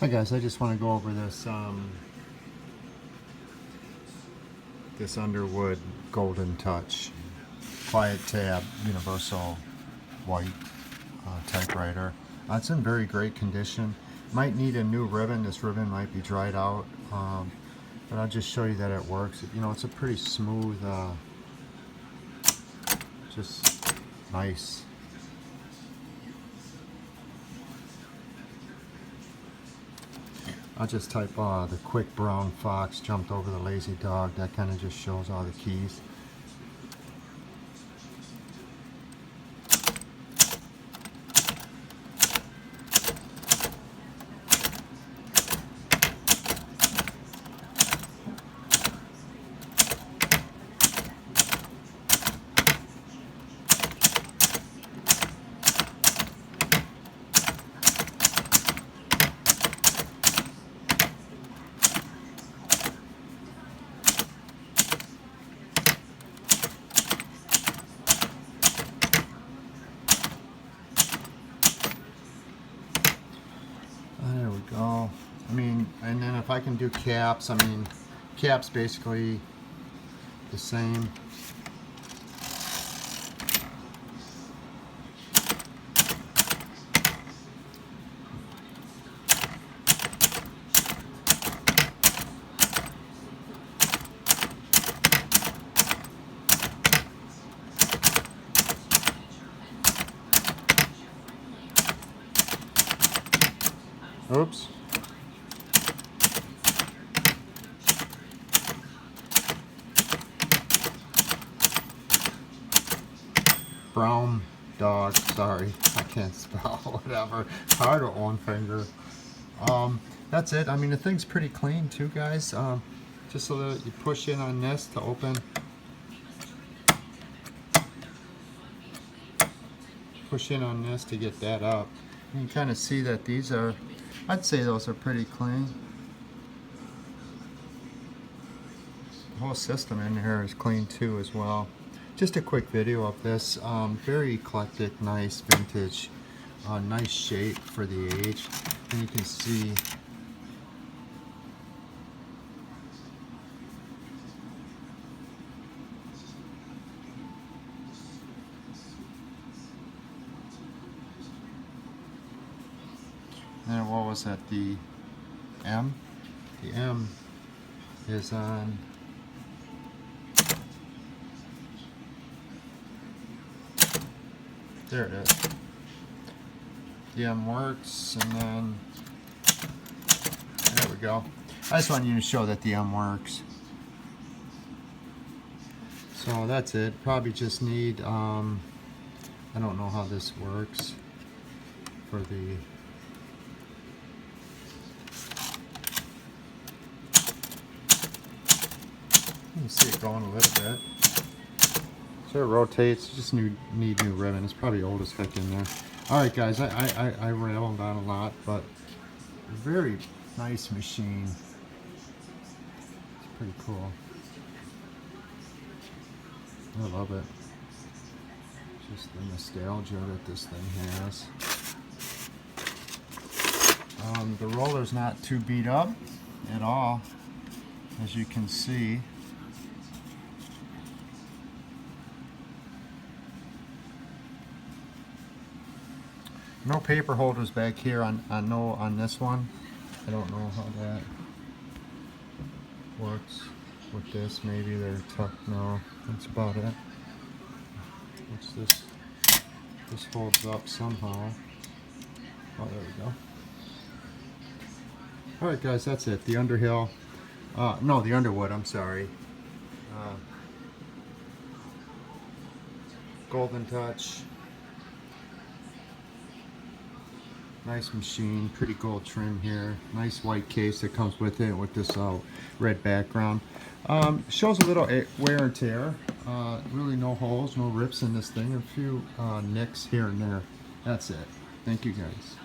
Hi guys, I just want to go over this this Underwood Golden Touch Quiet Tab Universal White typewriter. It's in very great condition. Might need a new ribbon. This ribbon might be dried out, but I'll just show you that it works. You know, it's a pretty smooth, just nice. I'll just type the quick brown fox jumped over the lazy dog. That kind of just shows all the keys. There we go. I mean, and then if I can do caps, I mean, caps basically the same. Oops. Brown dog, sorry, I can't spell, whatever. Hard with one finger. That's it. I mean, the thing's pretty clean too, guys. Just so that you push in on this to open. Push in on this to get that up. You can kind of see that these are, I'd say those are pretty clean. The whole system in here is clean too as well. Just a quick video of this. Very eclectic, nice, vintage, nice shape for the age. And you can see and what was that, the M? The M is on there it is. The M works, and then there we go. I just wanted you to show that the M works. So that's it. Probably just need I don't know how this works for the you can see it going a little bit. So it rotates. Just need new ribbon. It's probably old as heck in there. Alright guys, I rattled on a lot, but very nice machine. It's pretty cool. I love it. Just the nostalgia that this thing has. The roller's not too beat up at all, as you can see. No paper holders back here on this one. I don't know how that works with this. Maybe they're tough. No, that's about it. What's this? This folds up somehow. Oh, there we go. Alright guys, that's it. The Underhill. No, the Underwood, I'm sorry. Golden Touch. Nice machine, pretty gold trim here. Nice white case that comes with it with this red background. Shows a little wear and tear. Really no holes, no rips in this thing. A few nicks here and there. That's it. Thank you guys.